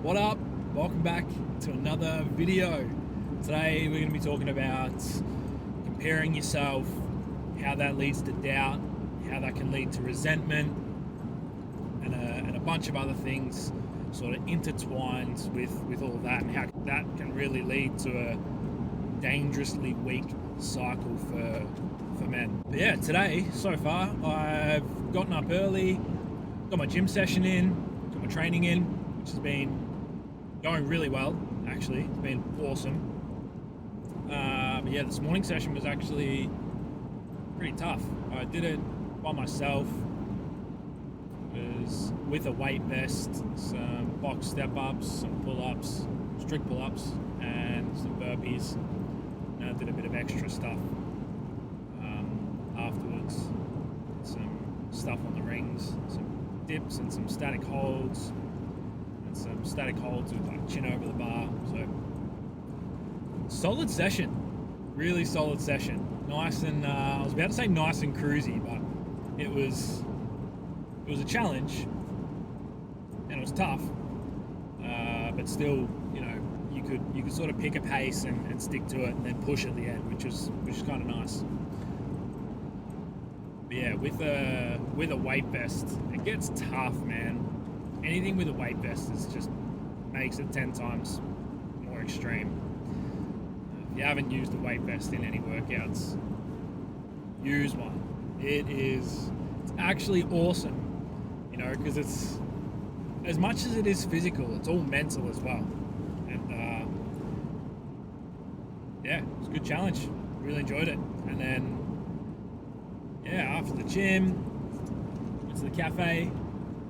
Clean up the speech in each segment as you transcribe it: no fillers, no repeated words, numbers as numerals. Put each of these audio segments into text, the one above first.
What up? Welcome back to another video. Today we're going to be talking about comparing yourself, how that leads to doubt, how that can lead to resentment, and a bunch of other things sort of intertwined with all of that, and how that can really lead to a dangerously weak cycle for men. But yeah, today so far I've gotten up early, got my gym session in, got my training in, which has been going really well, actually. It's been awesome. But yeah, this morning session was actually pretty tough. I did it by myself. It was with a weight vest, some box step-ups, some pull-ups, strict pull-ups, and some burpees. And I did a bit of extra stuff afterwards. Some stuff on the rings, some dips and some static holds. Some static holds with like chin over the bar. So solid session, really solid session. Nice and I was about to say nice and cruisy, but it was a challenge and it was tough. But still, you know, you could sort of pick a pace and stick to it and then push at the end, which is kind of nice. But yeah, with a weight vest, it gets tough, man. Anything with a weight vest just makes it 10 times more extreme. If you haven't used a weight vest in any workouts, use one. It's actually awesome, you know, because it's, as much as it is physical, it's all mental as well. And yeah, it was a good challenge. Really enjoyed it. And then yeah, after the gym, went to the cafe.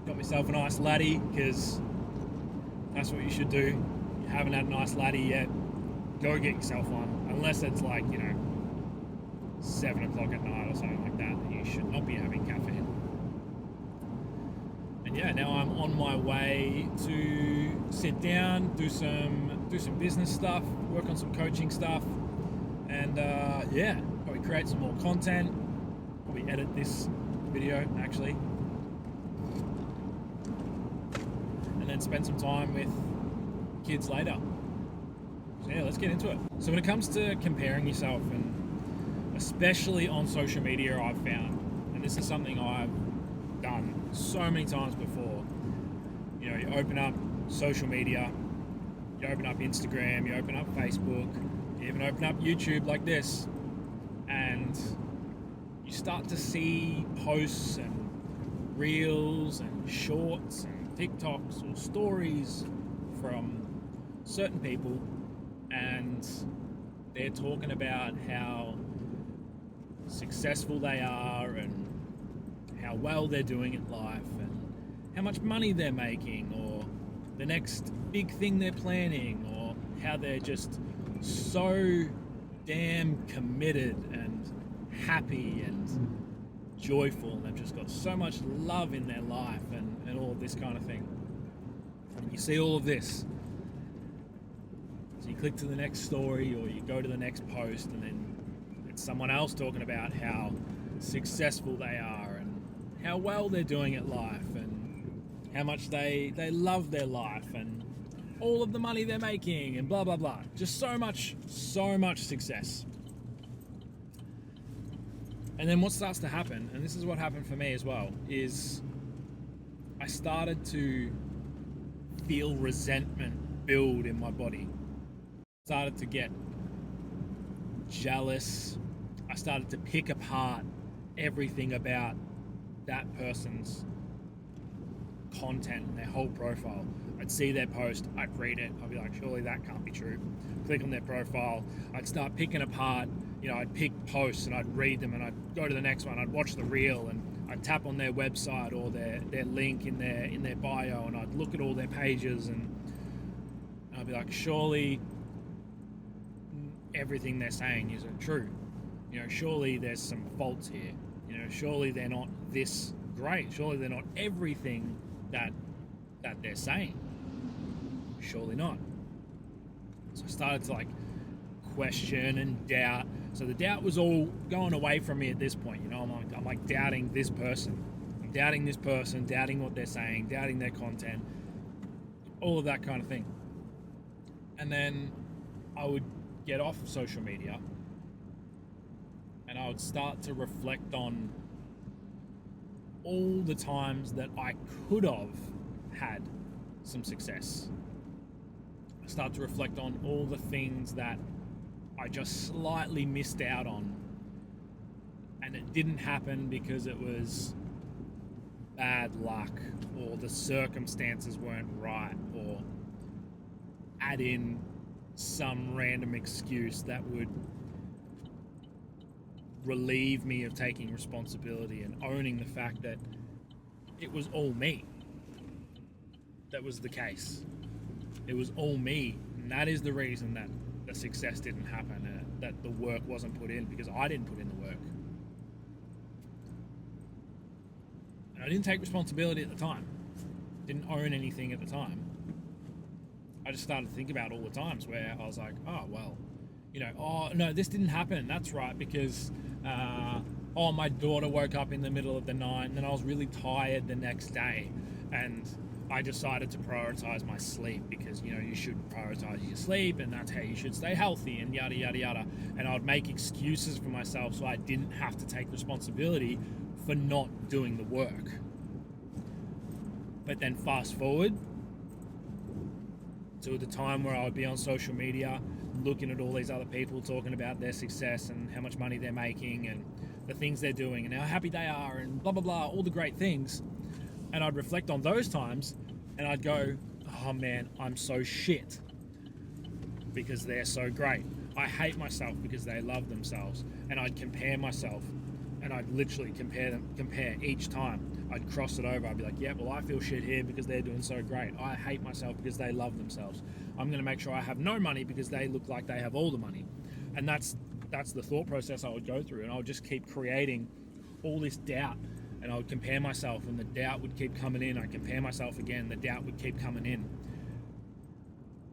Got myself a nice laddie, because that's what you should do. You haven't had a nice laddie yet, go get yourself one. Unless it's like, you know, 7 o'clock at night or something like that, then you should not be having caffeine. And yeah, now I'm on my way to sit down, do some business stuff, work on some coaching stuff, and yeah, probably create some more content, probably edit this video actually. And then spend some time with kids later. So yeah, let's get into it. So when it comes to comparing yourself, and especially on social media, I've found, and this is something I've done so many times before, you know, you open up social media, you open up Instagram, you open up Facebook, you even open up YouTube like this, and you start to see posts and reels and shorts and TikToks or stories from certain people, and they're talking about how successful they are and how well they're doing in life and how much money they're making, or the next big thing they're planning, or how they're just so damn committed and happy and joyful, and they've just got so much love in their life and all of this kind of thing. And you see all of this, so you click to the next story or you go to the next post, and then it's someone else talking about how successful they are and how well they're doing at life and how much they love their life and all of the money they're making and blah blah blah. Just so much success. And then what starts to happen, and this is what happened for me as well, is I started to feel resentment build in my body. Started to get jealous. I started to pick apart everything about that person's content and their whole profile. I'd see their post, I'd read it, I'd be like, surely that can't be true. Click on their profile, I'd start picking apart, you know, I'd pick posts and I'd read them, and I'd go to the next one, I'd watch the reel, and I'd tap on their website or their link in their bio, and I'd look at all their pages, and I'd be like, surely everything they're saying isn't true. You know, surely there's some faults here. You know, surely they're not this great. Surely they're not everything that they're saying. Surely not. So I started to like question and doubt. So the doubt was all going away from me at this point. You know, I'm like doubting this person. I'm doubting this person, doubting what they're saying, doubting their content. all of that kind of thing. And then I would get off of social media and I would start to reflect on all the times that I could have had some success. I start to reflect on all the things that I just slightly missed out on, and it didn't happen because it was bad luck or the circumstances weren't right, or add in some random excuse that would relieve me of taking responsibility and owning the fact that it was all me that was the case. It was all me, and that is the reason that the success didn't happen, that the work wasn't put in, because I didn't put in the work. And I didn't take responsibility at the time. Didn't own anything at the time. I just started to think about all the times where I was like, oh, well, oh, no, this didn't happen. That's right, because, my daughter woke up in the middle of the night and then I was really tired the next day. And I decided to prioritize my sleep because, you should prioritize your sleep and that's how you should stay healthy and yada, yada, yada. And I would make excuses for myself so I didn't have to take responsibility for not doing the work. But then fast forward to the time where I would be on social media looking at all these other people talking about their success and how much money they're making and the things they're doing and how happy they are and blah, blah, blah, all the great things. And I'd reflect on those times and I'd go, oh man, I'm so shit because they're so great. I hate myself because they love themselves. And I'd compare myself and I'd literally compare each time. I'd cross it over. I'd be like, yeah, well, I feel shit here because they're doing so great. I hate myself because they love themselves. I'm going to make sure I have no money because they look like they have all the money. And that's the thought process I would go through. And I would just keep creating all this doubt. And I would compare myself and the doubt would keep coming in. I'd compare myself again. The doubt would keep coming in.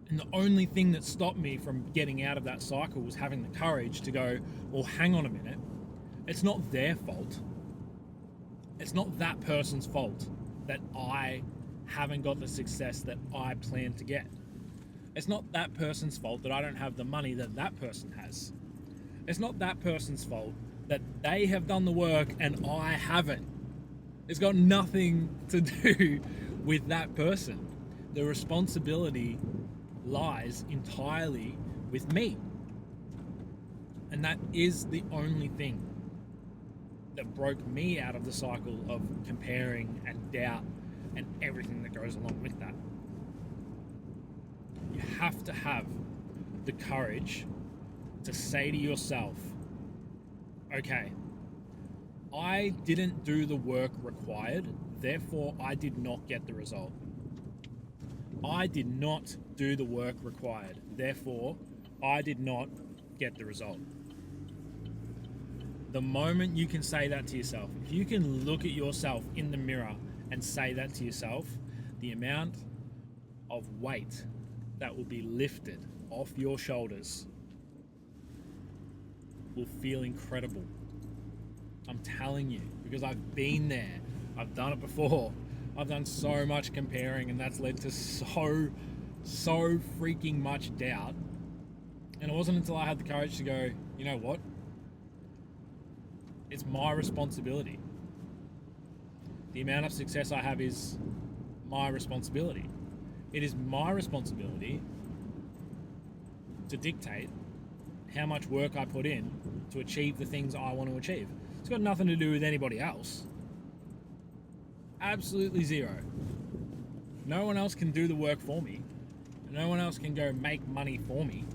And the only thing that stopped me from getting out of that cycle was having the courage to go, well, hang on a minute. It's not their fault. It's not that person's fault that I haven't got the success that I planned to get. It's not that person's fault that I don't have the money that that person has. It's not that person's fault that they have done the work and I haven't. It's got nothing to do with that person. The responsibility lies entirely with me. And that is the only thing that broke me out of the cycle of comparing and doubt and everything that goes along with that. You have to have the courage to say to yourself, okay, I didn't do the work required, therefore I did not get the result. I did not do the work required, therefore I did not get the result. The moment you can say that to yourself, if you can look at yourself in the mirror and say that to yourself, the amount of weight that will be lifted off your shoulders will feel incredible. I'm telling you, because I've been there. I've done it before. I've done so much comparing and that's led to so freaking much doubt. And it wasn't until I had the courage to go, you know what? It's my responsibility. The amount of success I have is my responsibility. It is my responsibility to dictate how much work I put in to achieve the things I want to achieve. It's got nothing to do with anybody else. Absolutely zero. No one else can do the work for me. No one else can go make money for me.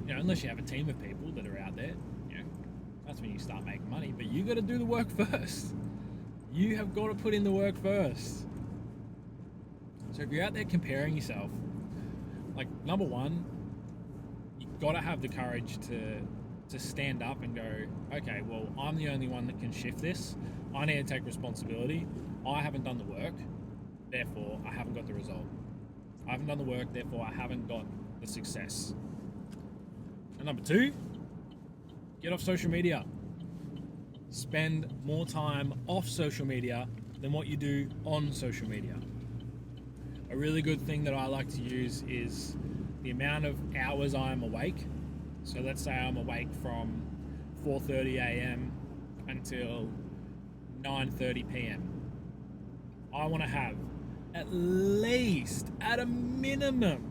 Unless you have a team of people that are out there, that's when you start making money. But you got to do the work first. You have got to put in the work first. So if you're out there comparing yourself, number one, you've got to have the courage to stand up and go, okay, well, I'm the only one that can shift this. I need to take responsibility. I haven't done the work, therefore I haven't got the result. I haven't done the work, therefore I haven't got the success. And number two, get off social media. Spend more time off social media than what you do on social media. A really good thing that I like to use is the amount of hours I am awake. So let's say I'm awake from 4:30 a.m. until 9:30 p.m. I want to have at least, at a minimum,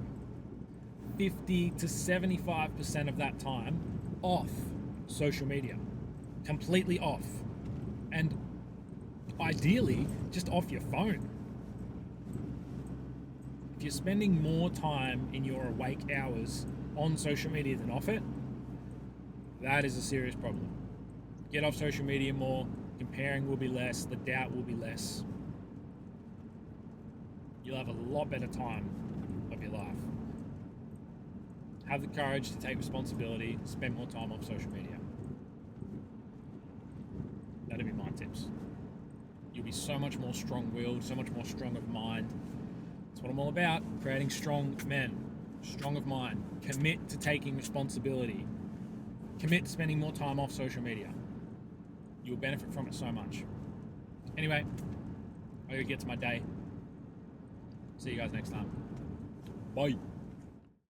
50 to 75% of that time off social media. Completely off. And ideally, just off your phone. If you're spending more time in your awake hours on social media than off it, that is a serious problem. Get off social media more, comparing will be less, the doubt will be less. You'll have a lot better time of your life. Have the courage to take responsibility, spend more time off social media. That'd be my tips. You'll be so much more strong-willed, so much more strong of mind. That's what I'm all about, creating strong men, strong of mind. Commit to taking responsibility. Commit to spending more time off social media. You'll benefit from it so much. Anyway, I gotta get to my day. See you guys next time. Bye.